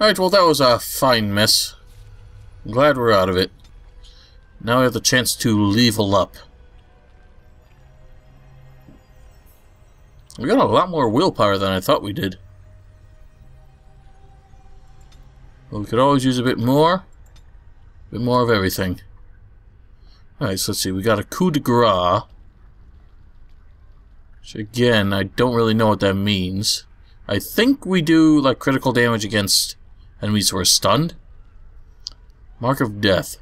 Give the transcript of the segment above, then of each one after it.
Alright, well that was a fine mess. I'm glad we're out of it. Now we have the chance to level up. We got a lot more willpower than I thought we did. Well, we could always use a bit more. A bit more of everything. Alright, so let's see. We got a coup de grace. Which, again, I don't really know what that means. I think we do, like, critical damage against enemies who are stunned. Mark of Death.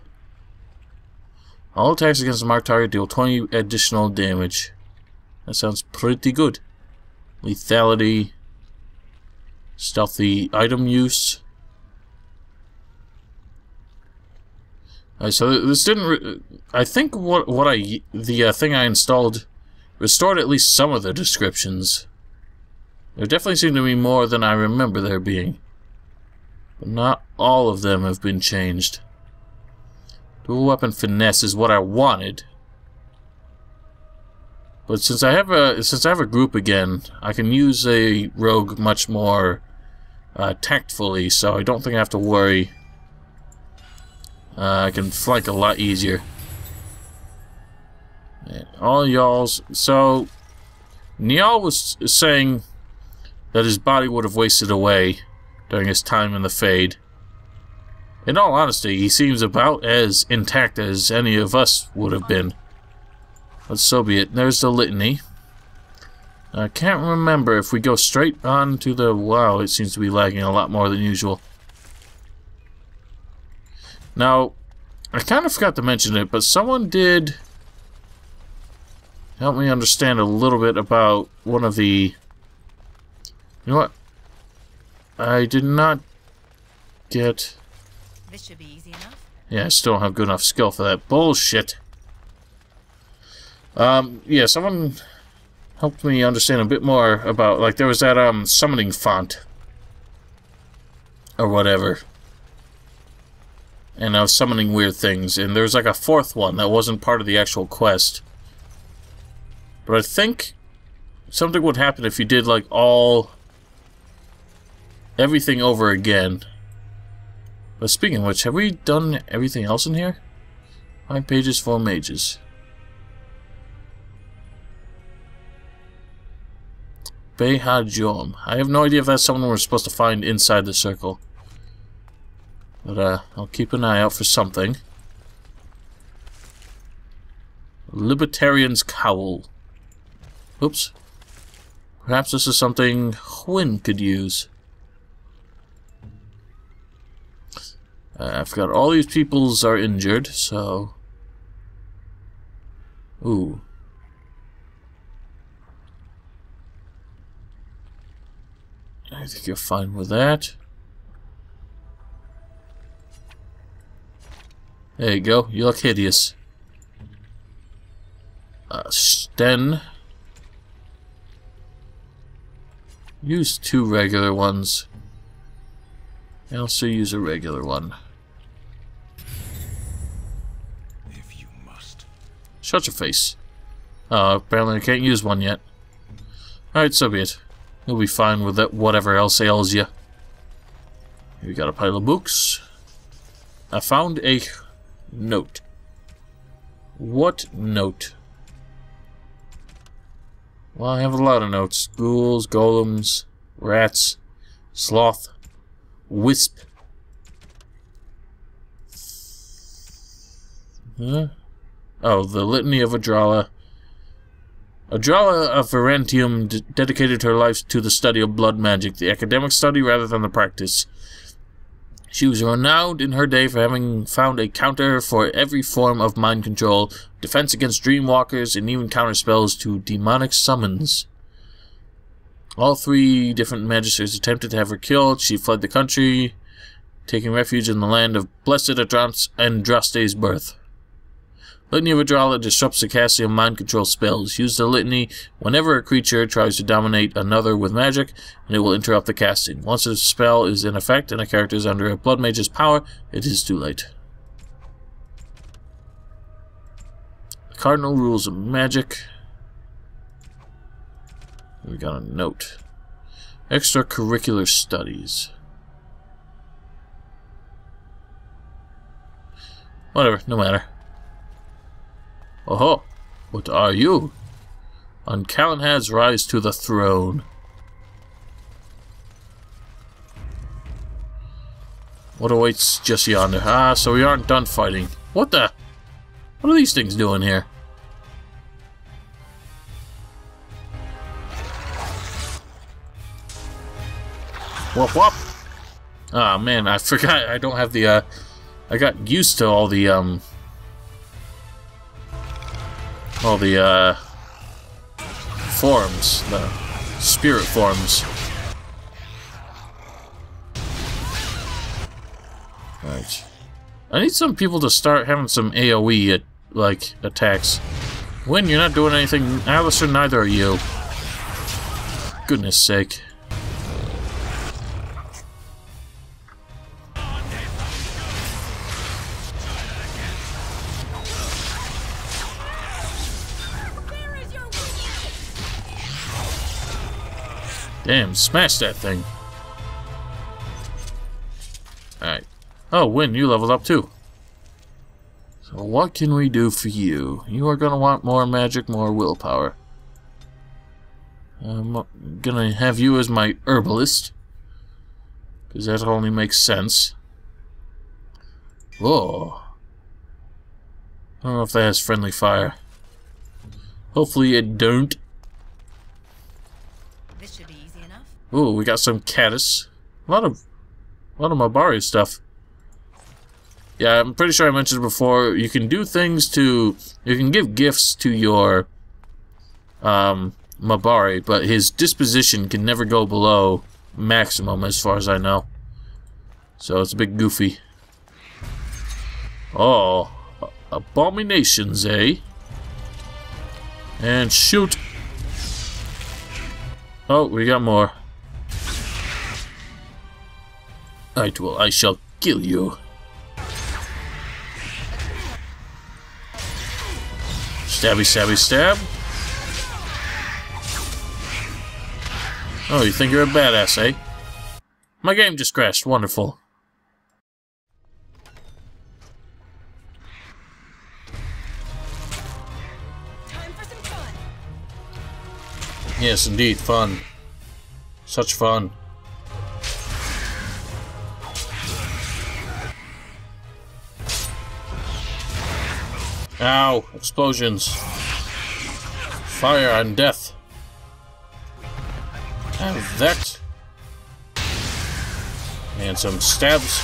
All attacks against a marked target deal 20 additional damage. That sounds pretty good. Lethality. Stealthy item use. So this didn't. I think the thing I installed restored at least some of the descriptions. There definitely seemed to be more than I remember there being, but not all of them have been changed. Dual weapon finesse is what I wanted, but since I have a group again, I can use a rogue much more tactfully. So I don't think I have to worry. I can flank a lot easier. And all y'all's... So, Niall was saying that his body would have wasted away during his time in the Fade. In all honesty, he seems about as intact as any of us would have been. But so be it. There's the litany. I can't remember if we go straight on to the... Wow, it seems to be lagging a lot more than usual. Now, I kind of forgot to mention it, but someone did help me understand a little bit about one of the... You know what? I did not get... This should be easy enough. Yeah, I still don't have good enough skill for that bullshit. Yeah, someone helped me understand a bit more about... Like, there was that, summoning font. Or whatever. And I was summoning weird things, and there was like a fourth one that wasn't part of the actual quest. But I think something would happen if you did like everything over again. But speaking of which, have we done everything else in here? 5 pages, 4 mages. Behajom. I have no idea if that's someone we're supposed to find inside the circle. But, I'll keep an eye out for something. Libertarian's Cowl. Oops. Perhaps this is something Hwyn could use. I forgot all these peoples are injured, so... Ooh. I think you're fine with that. There you go. You look hideous. Sten. Use 2 regular ones. I also use a regular one. If you must. Shut your face. Apparently I can't use one yet. Alright, so be it. You'll be fine with that, whatever else ails you. Here we got a pile of books. I found a note. What note? Well, I have a lot of notes. Ghouls, golems, rats, sloth, wisp. Huh? Oh, the Litany of Adrala. Adrala of Verentium dedicated her life to the study of blood magic, the academic study rather than the practice. She was renowned in her day for having found a counter for every form of mind control, defense against dreamwalkers, and even counter spells to demonic summons. All 3 different magisters attempted to have her killed. She fled the country, taking refuge in the land of blessed Andraste's birth. Litany of Adrala disrupts the casting of mind control spells. Use the litany whenever a creature tries to dominate another with magic, and it will interrupt the casting. Once a spell is in effect and a character is under a blood mage's power, it is too late. The cardinal rules of magic. We got a note. Extracurricular studies. Whatever, no matter. Oh-ho! What are you? On Calenhad's rise to the throne. What awaits just yonder? Ah, so we aren't done fighting. What the? What are these things doing here? Whoop whoop! Ah, man, I forgot I don't have the, I got used to all the forms, the spirit forms. Right. I need some people to start having some AoE like attacks. When you're not doing anything, Alistair, neither are you. Goodness sake. Damn, smash that thing. Alright. Oh, Wynn, you leveled up too. So what can we do for you? You are gonna want more magic, more willpower. I'm gonna have you as my herbalist, because that only makes sense. Whoa. I don't know if that has friendly fire. Hopefully it don't. This should be easy enough. Ooh, we got some caddis. A lot of Mabari stuff. Yeah, I'm pretty sure I mentioned before, you can do things to... You can give gifts to your Mabari, but his disposition can never go below maximum as far as I know. So it's a bit goofy. Oh, abominations, eh? And shoot! Oh, we got more. Right, well, I shall kill you. Stabby, stabby, stab. Oh, you think you're a badass, eh? My game just crashed. Wonderful. Time for some fun. Yes, indeed, fun. Such fun. Ow! Explosions. Fire and death. Have that. And some stabs.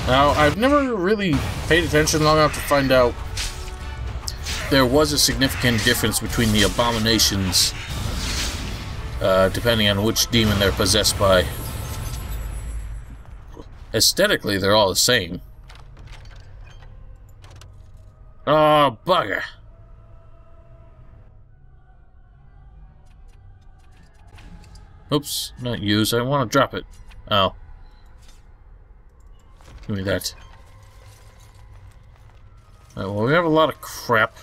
Now, I've never really paid attention long enough to find out there was a significant difference between the abominations, depending on which demon they're possessed by. Aesthetically, they're all the same. Oh, bugger. Oops, not use. I want to drop it. Oh. Give me that. Alright, well, we have a lot of crap.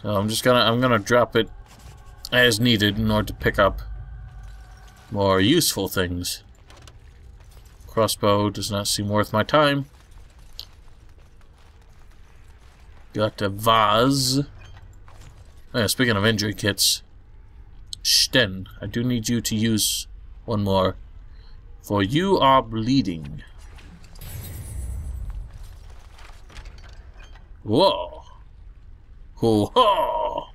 So I'm gonna drop it as needed in order to pick up more useful things. Crossbow does not seem worth my time. Got a vase. Oh, yeah, speaking of injury kits, Sten, I do need you to use one more, for you are bleeding. Whoa! Ho ho!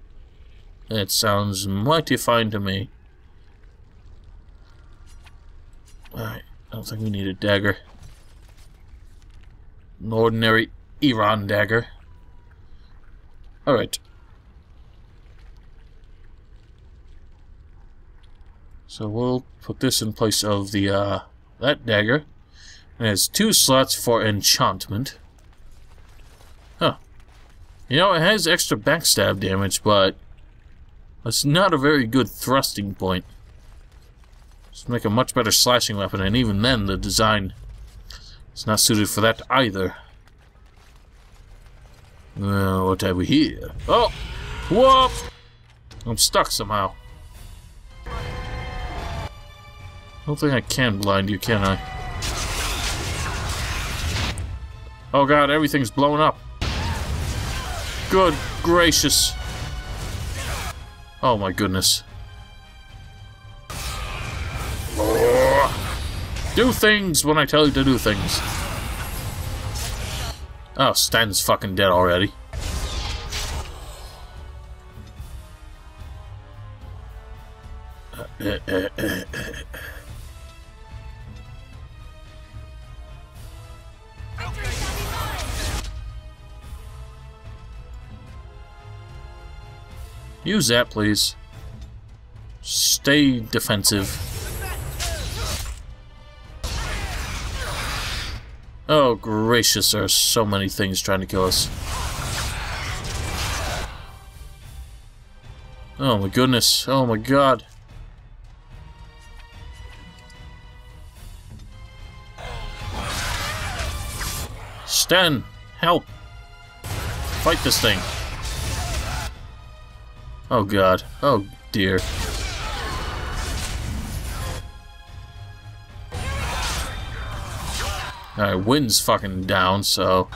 That sounds mighty fine to me. Alright, I don't think we need a dagger. An ordinary Iran dagger. Alright. So we'll put this in place of the, that dagger. It has 2 slots for enchantment. Huh. You know, it has extra backstab damage, but it's not a very good thrusting point. Just make a much better slashing weapon, and even then the design is not suited for that either. What have we here? Oh! Whoop! I'm stuck somehow. don't think I can blind you, can I? Oh god, everything's blowing up. Good gracious. Oh my goodness. Do things when I tell you to do things. Oh, Stan's fucking dead already. Use that, please. Stay defensive. Oh, gracious, there are so many things trying to kill us. Oh my goodness, oh my god. Stan, help! Fight this thing. Oh god, oh dear. Alright, Wind's fucking down, so...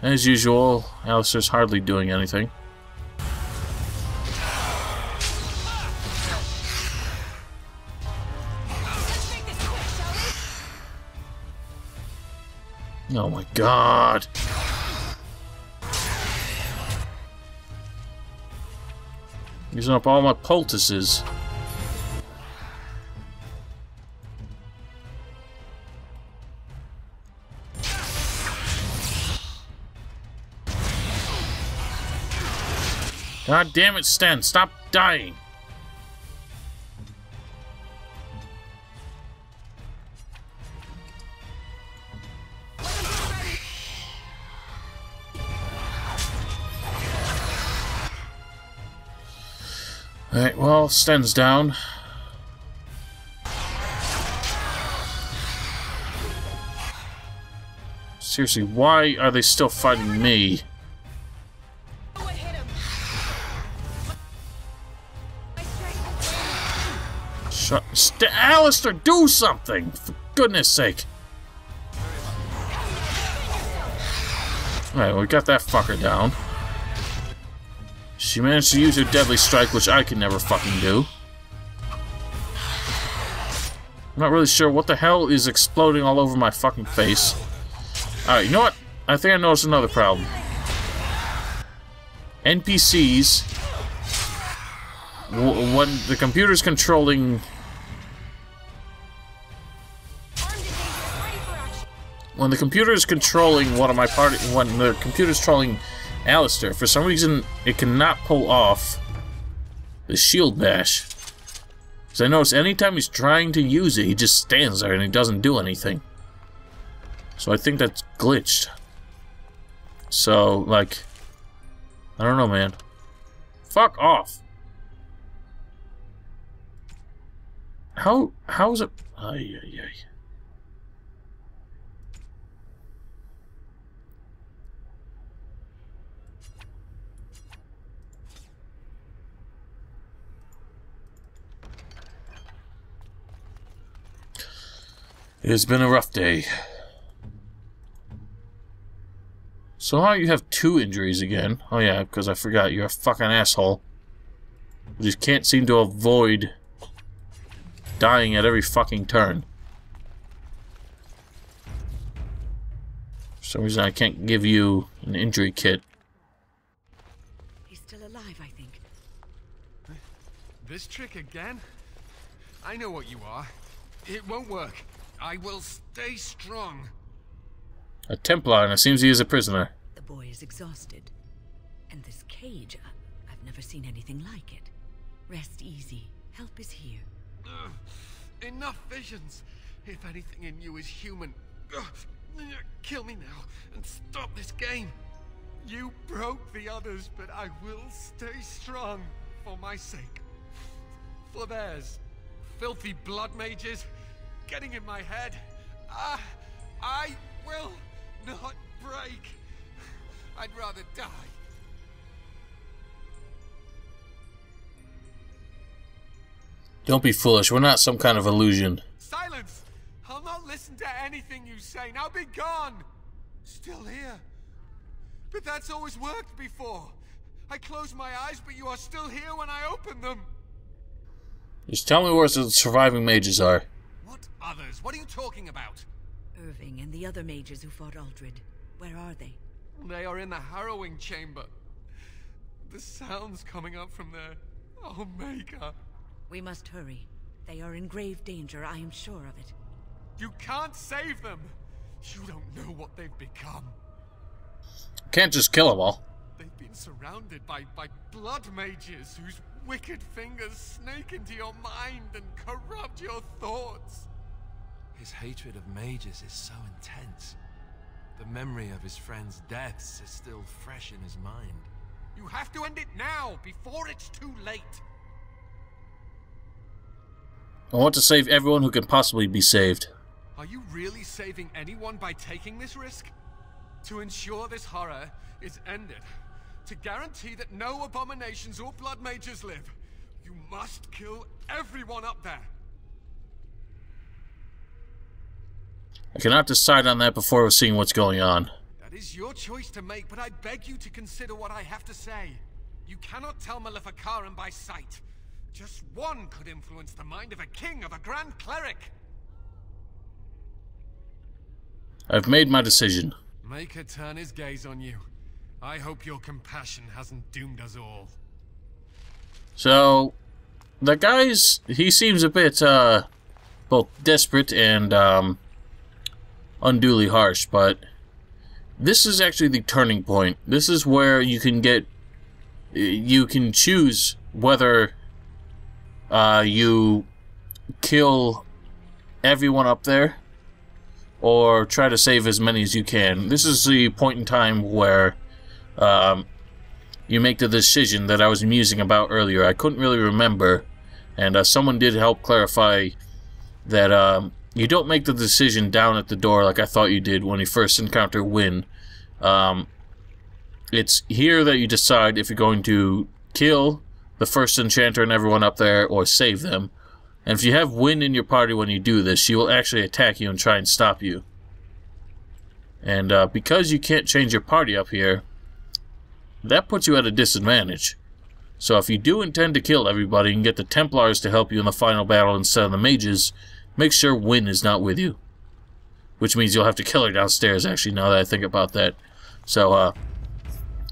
As usual, Alistair's hardly doing anything. Oh my god! Using up all my poultices. God damn it, Stan, stop dying! Alright, well, Stan's down. Seriously, why are they still fighting me? Alistair, do something! For goodness sake! Alright, well, we got that fucker down. She managed to use her deadly strike, which I can never fucking do. I'm not really sure what the hell is exploding all over my fucking face. Alright, you know what? I think I noticed another problem. NPCs... when the computer's controlling... When the computer is controlling one of my party... When the computer's controlling Alistair, for some reason, it cannot pull off the shield bash. Because I notice anytime he's trying to use it, he just stands there and he doesn't do anything. So I think that's glitched. So, like... I don't know, man. Fuck off! How is it... Ay, ay, ay. It's been a rough day. So how you have 2 injuries again? Oh yeah, because I forgot, you're a fucking asshole. You just can't seem to avoid dying at every fucking turn. For some reason I can't give you an injury kit. He's still alive, I think. This trick again? I know what you are. It won't work. I will stay strong. A Templar, and it seems he is a prisoner. The boy is exhausted. And this cage, I've never seen anything like it. Rest easy. Help is here. Ugh. Enough visions. If anything in you is human, kill me now and stop this game. You broke the others, but I will stay strong for my sake. For theirs. Filthy blood mages getting in my head. I will not break. I'd rather die. Don't be foolish. We're not some kind of illusion. Silence! I'll not listen to anything you say. Now be gone! Still here. But that's always worked before. I close my eyes, but you are still here when I open them. Just tell me where the surviving mages are. What others? What are you talking about? Irving and the other mages who fought Uldred. Where are they? They are in the harrowing chamber. The sounds coming up from there. Oh, Maker. We must hurry. They are in grave danger, I am sure of it. You can't save them. You don't know what they've become. Can't just kill them all. They've been surrounded by blood mages whose wicked fingers snake into your mind and corrupt your thoughts. His hatred of mages is so intense. The memory of his friends' deaths is still fresh in his mind. You have to end it now, before it's too late. I want to save everyone who can possibly be saved. Are you really saving anyone by taking this risk? To ensure this horror is ended, to guarantee that no abominations or blood mages live, you must kill everyone up there. I cannot decide on that before seeing what's going on. That is your choice to make, but I beg you to consider what I have to say. You cannot tell Maleficarum by sight. Just one could influence the mind of a king, of a grand cleric. I've made my decision. Make her turn his gaze on you. I hope your compassion hasn't doomed us all. So, the guy's... he seems a bit, both desperate and, unduly harsh, but this is actually the turning point. This is where you can get... you can choose whether, you kill everyone up there, or try to save as many as you can. This is the point in time where you make the decision that I was musing about earlier. I couldn't really remember, and someone did help clarify that you don't make the decision down at the door like I thought you did when you first encounter Wynn. It's here that you decide if you're going to kill the first enchanter and everyone up there, or save them. And if you have Wynn in your party when you do this, she will actually attack you and try and stop you. And because you can't change your party up here, that puts you at a disadvantage. So if you do intend to kill everybody and get the Templars to help you in the final battle instead of the mages, make sure Wynn is not with you. Which means you'll have to kill her downstairs, actually, now that I think about that. So,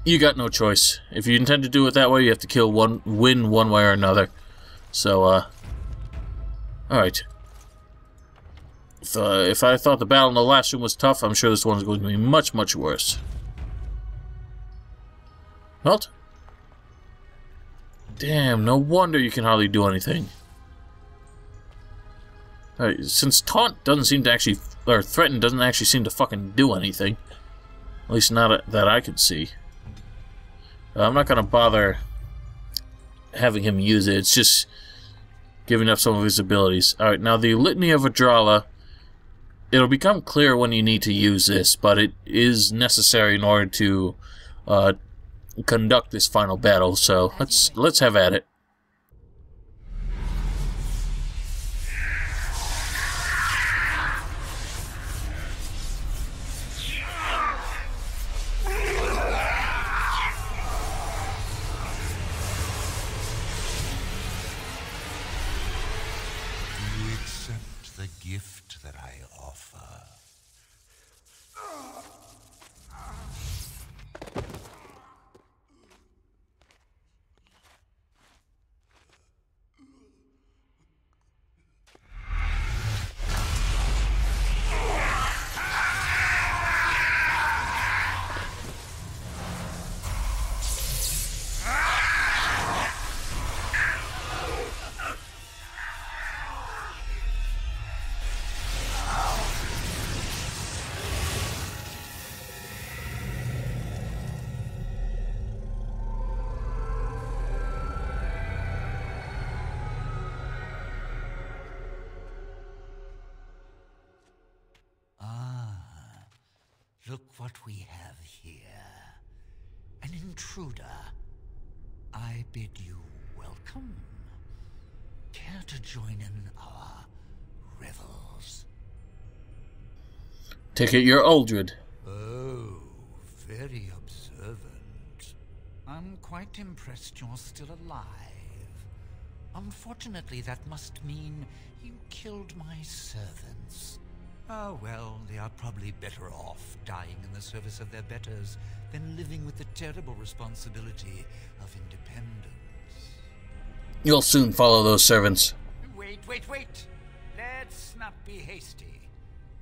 you got no choice. If you intend to do it that way, you have to kill Wynn one way or another. So, alright. If I thought the battle in the last room was tough, I'm sure this one's going to be much, much worse. Well, damn, no wonder you can hardly do anything. Alright, since taunt doesn't seem to actually, or threaten doesn't actually seem to fucking do anything. At least not that I could see. I'm not gonna bother having him use it, it's just giving up some of his abilities. Alright, now the Litany of Adrala, it'll become clear when you need to use this, but it is necessary in order to conduct this final battle, so let's have at it. Gift that I offer. Look what we have here. An intruder. I bid you welcome. care to join in our revels? Take it you're Uldred. Oh, very observant. I'm quite impressed you're still alive. Unfortunately, that must mean you killed my servants. Oh well, they are probably better off dying in the service of their betters than living with the terrible responsibility of independence. You'll soon follow those servants. Wait. Let's not be hasty.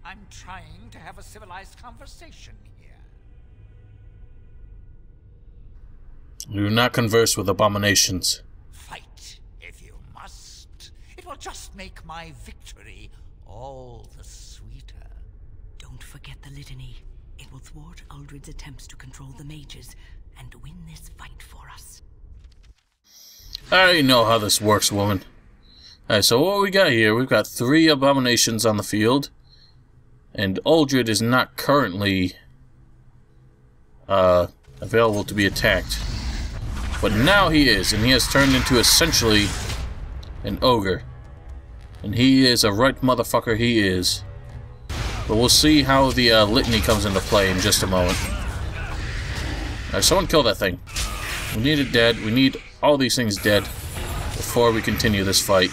I'm trying to have a civilized conversation here. Do not converse with abominations. Fight, if you must. It will just make my victory all the sweeter. Don't forget the litany. It will thwart Uldred's attempts to control the mages and win this fight for us. I already know how this works, woman. Alright, so what we got here, we've got 3 abominations on the field. And Uldred is not currently available to be attacked. But now he is, and he has turned into essentially an ogre. And he is a right motherfucker, he is. But we'll see how the litany comes into play in just a moment. Alright, someone kill that thing. We need it dead. We need all these things dead before we continue this fight.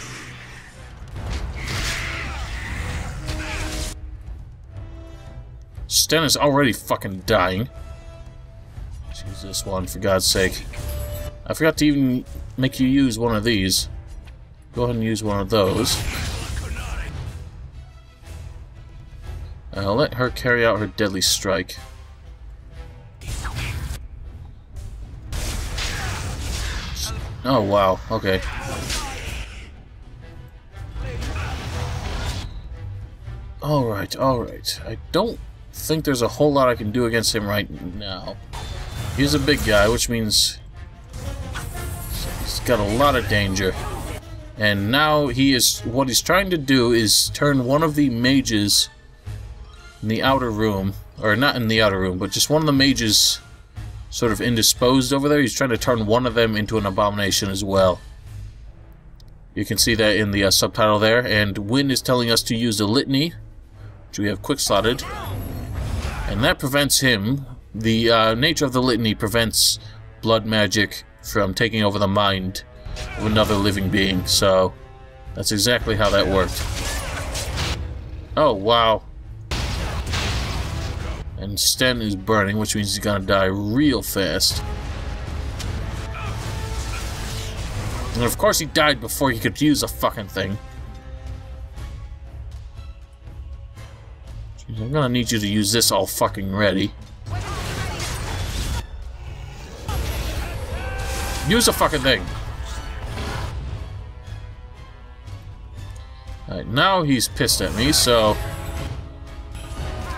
Sten is already fucking dying. Let's use this one, for God's sake. I forgot to even make you use one of these. Go ahead and use one of those. I'll let her carry out her deadly strike. Oh, wow. Okay. Alright. I don't think there's a whole lot I can do against him right now. He's a big guy, which means he's got a lot of danger. And now what he's trying to do is turn one of the mages in the outer room, or not in the outer room, but just one of the mages sort of indisposed over there. He's trying to turn one of them into an abomination as well. You can see that in the subtitle there. And Wynn is telling us to use a litany, which we have quick slotted. And that prevents him. The nature of the litany prevents blood magic from taking over the mind of another living being. So that's exactly how that worked. Oh, wow. And Sten is burning, which means he's gonna die real fast. And of course he died before he could use a fucking thing. Jeez, I'm gonna need you to use this all fucking ready. Use a fucking thing! Alright, now he's pissed at me, so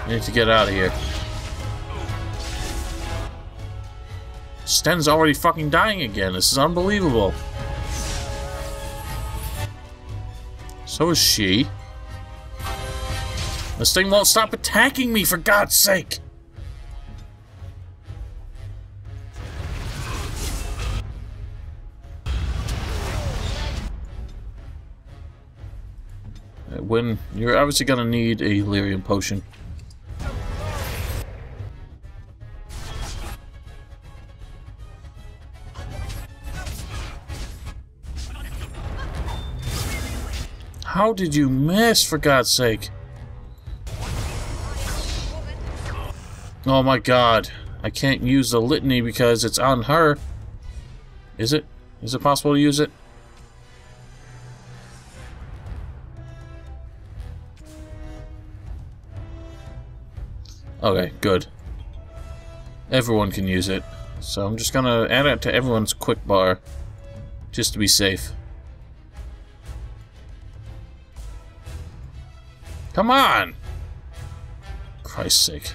I need to get out of here. Sten's already fucking dying again. This is unbelievable. So is she. This thing won't stop attacking me, for God's sake! When you're obviously gonna need a Lyrium potion. How did you miss, for God's sake? Oh my God. I can't use the litany because it's on her. Is it? Is it possible to use it? Okay, good. Everyone can use it. So I'm just gonna add it to everyone's quick bar. Just to be safe. Come on! Christ's sake.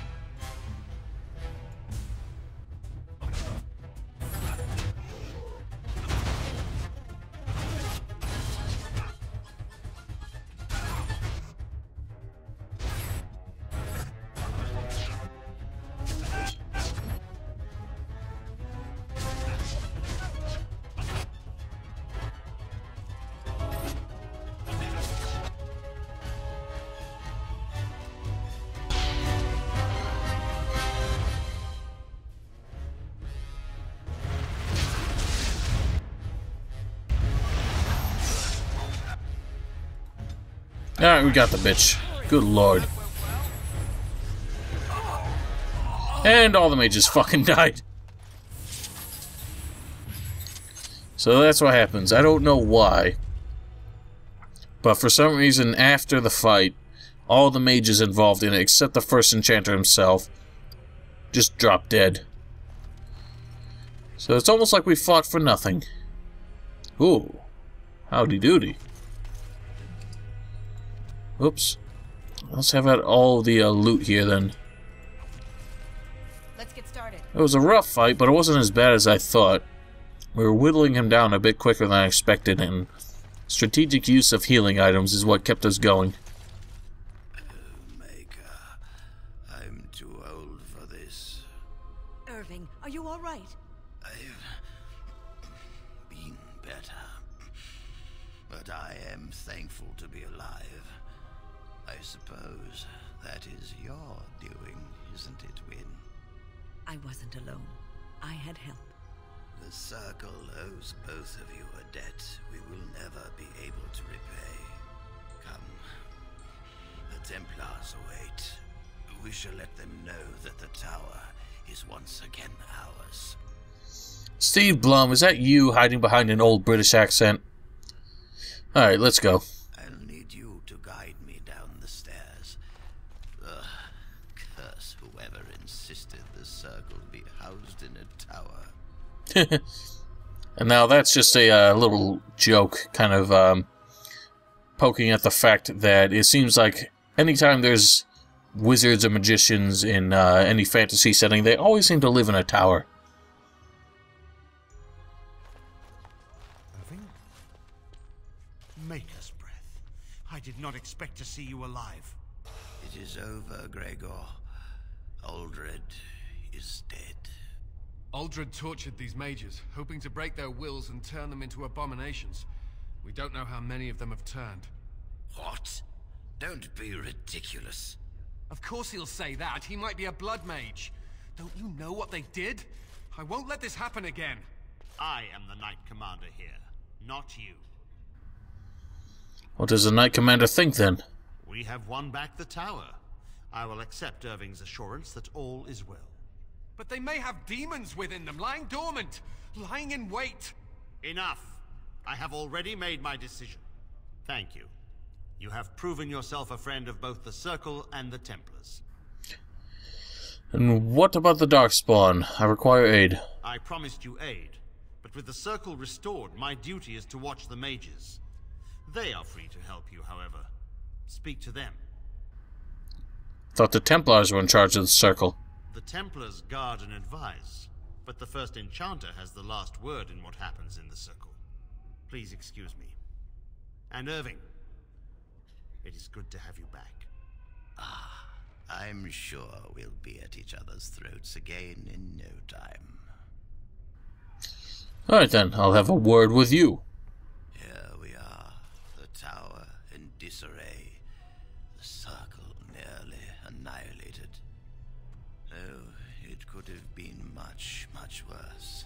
Alright, we got the bitch. Good lord. And all the mages fucking died. So that's what happens. I don't know why. But for some reason, after the fight, all the mages involved in it, except the first enchanter himself, just dropped dead. So it's almost like we fought for nothing. Ooh. Howdy doody. Oops. Let's have out all the loot here then. Let's get started. It was a rough fight, but it wasn't as bad as I thought. We were whittling him down a bit quicker than I expected, and strategic use of healing items is what kept us going. Maker, I'm too old for this. Irving, are you all right? I've been better, but I am thankful to be alive. I suppose that is your doing, isn't it, Win? I wasn't alone. I had help. The Circle owes both of you a debt we will never be able to repay. Come. The Templars await. We shall let them know that the tower is once again ours. Steve Blum, is that you hiding behind an old British accent? Alright, let's go. I'll need you to guide me down the stairs. Curse whoever insisted the Circle be housed in a tower. And now that's just a little joke, kind of poking at the fact that it seems like anytime there's wizards or magicians in any fantasy setting, they always seem to live in a tower. Irving? Maker's breath. I did not expect to see you alive. It is over, Gregor. Uldred is dead. Uldred tortured these mages, hoping to break their wills and turn them into abominations. We don't know how many of them have turned. What? Don't be ridiculous. Of course he'll say that. He might be a blood mage. Don't you know what they did? I won't let this happen again. I am the Knight Commander here, not you. What does the Knight Commander think then? We have won back the tower. I will accept Irving's assurance that all is well. But they may have demons within them, lying dormant, lying in wait. Enough. I have already made my decision. Thank you. You have proven yourself a friend of both the Circle and the Templars. And what about the Darkspawn? I require aid. I promised you aid, but with the Circle restored, my duty is to watch the mages. They are free to help you, however. Speak to them. Thought the Templars were in charge of the Circle. The Templars guard and advise, but the first enchanter has the last word in what happens in the Circle. Please excuse me. And Irving, it is good to have you back. I'm sure we'll be at each other's throats again in no time. Alright then, I'll have a word with you. Here we are, the tower in disarray, the Circle nearly annihilated. Oh, it could have been much, much worse.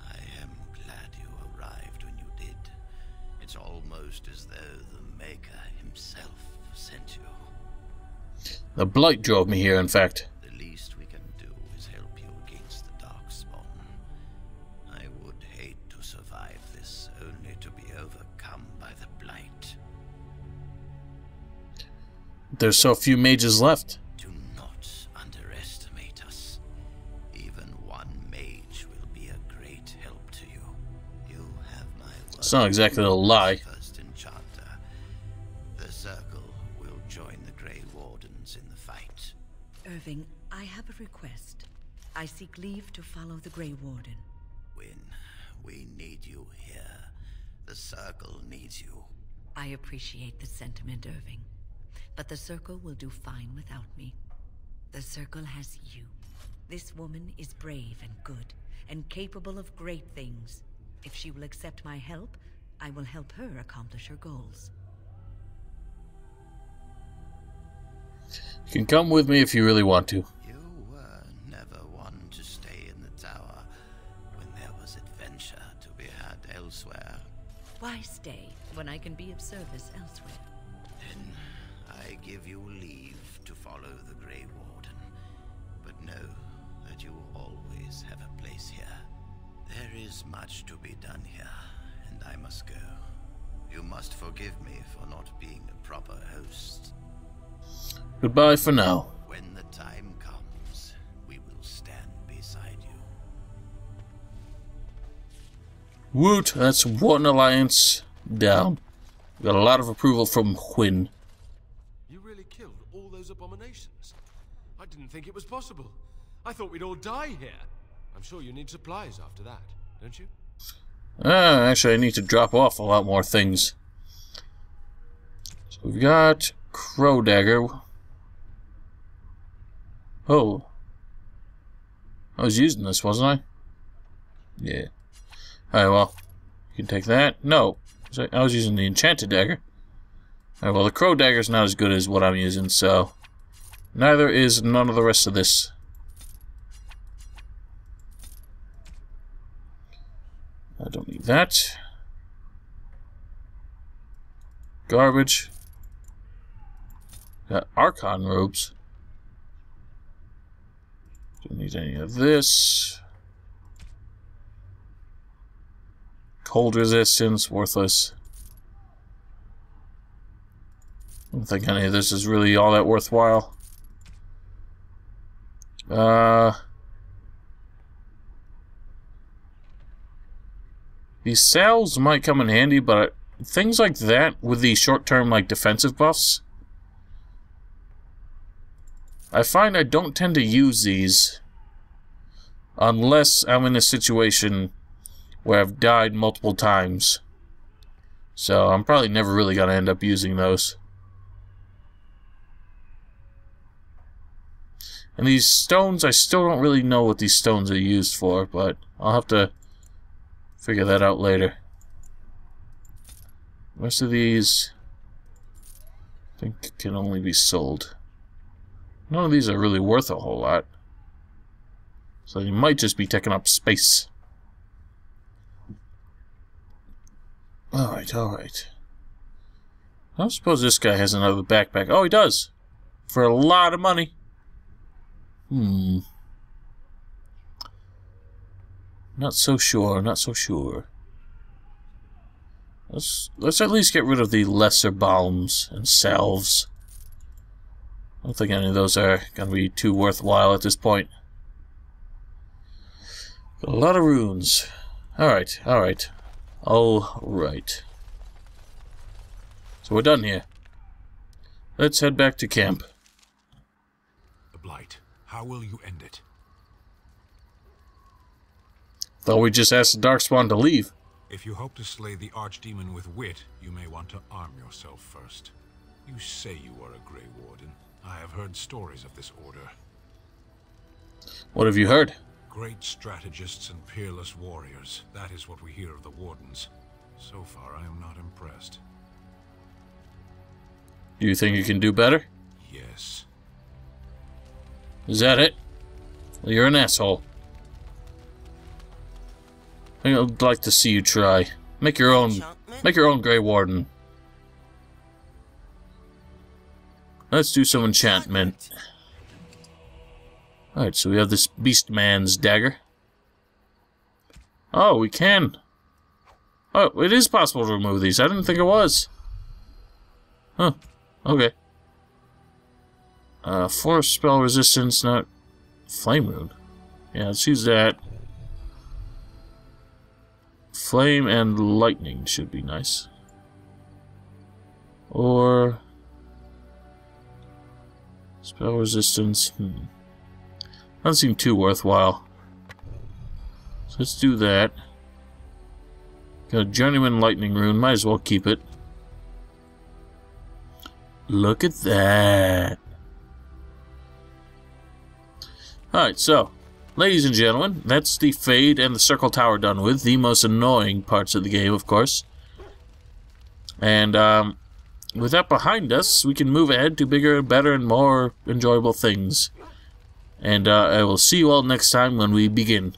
I am glad you arrived when you did. It's almost as though the Maker himself sent you. The Blight drove me here, in fact. The least we can do is help you against the Darkspawn. I would hate to survive this, only to be overcome by the Blight. There's so few mages left. Do not underestimate us. Even one mage will be a great help to you. You have my word. It's not exactly a lie. First enchanter. The Circle will join the Grey Wardens in the fight. Irving, I have a request. I seek leave to follow the Grey Warden. Win, we need you here. The Circle needs you. I appreciate the sentiment, Irving. But the Circle will do fine without me. The Circle has you. This woman is brave and good, and capable of great things. If she will accept my help, I will help her accomplish her goals. You can come with me if you really want to. You were never one to stay in the tower when there was adventure to be had elsewhere. Why stay when I can be of service elsewhere? Then I give you leave to follow the Grey Warden, but know that you will always have a place here. There is much to be done here, and I must go. You must forgive me for not being a proper host. Goodbye for now. When the time comes, we will stand beside you. Woot, that's one alliance down. We got a lot of approval from Quinn. You really killed all those abominations? I didn't think it was possible. I thought we'd all die here. I'm sure you need supplies after that, don't you? Actually, I need to drop off a lot more things. So we've got Crow Dagger. Oh. I was using this, wasn't I? Yeah. Alright, well. You can take that. No. I was using the Enchanted Dagger. Alright, well, the Crow Dagger's not as good as what I'm using, so... Neither is none of the rest of this. I don't need that. Garbage. Got Archon robes. Don't need any of this. Cold resistance, worthless. I don't think any of this is really all that worthwhile. These salves might come in handy, but things like that with the short-term like defensive buffs, I find I don't tend to use these unless I'm in a situation where I've died multiple times. So I'm probably never really gonna end up using those. And these stones, I still don't really know what these stones are used for, but I'll have to figure that out later. The rest of these, I think, can only be sold. None of these are really worth a whole lot. So they might just be taking up space. Alright, alright. I don't suppose this guy has another backpack. Oh, he does! For a lot of money. Not so sure, not so sure. Let's at least get rid of the lesser balms and salves. I don't think any of those are going to be too worthwhile at this point. Got a lot of runes. Alright, alright. Alright. So we're done here. Let's head back to camp. The Blight. How will you end it? Thought we just asked the Darkspawn to leave. If you hope to slay the Archdemon with wit, you may want to arm yourself first. You say you are a Grey Warden. I have heard stories of this order. What have you heard? Great strategists and peerless warriors. That is what we hear of the Wardens. So far, I am not impressed. Do you think you can do better? Yes. Is that it? Well, you're an asshole. I'd like to see you try. Make your own Grey Warden. Let's do some enchantment. Alright, so we have this Beastman's dagger. Oh, we can. Oh, it is possible to remove these. I didn't think it was. Huh. Okay. Force spell resistance, not flame rune. Yeah, let's use that. Flame and lightning should be nice. Or spell resistance. Doesn't seem too worthwhile. So let's do that. Got a journeyman lightning rune. Might as well keep it. Look at that. Alright, so, ladies and gentlemen, that's the Fade and the Circle Tower done with. The most annoying parts of the game, of course. And, with that behind us, we can move ahead to bigger, better, and more enjoyable things. And I will see you all next time when we begin.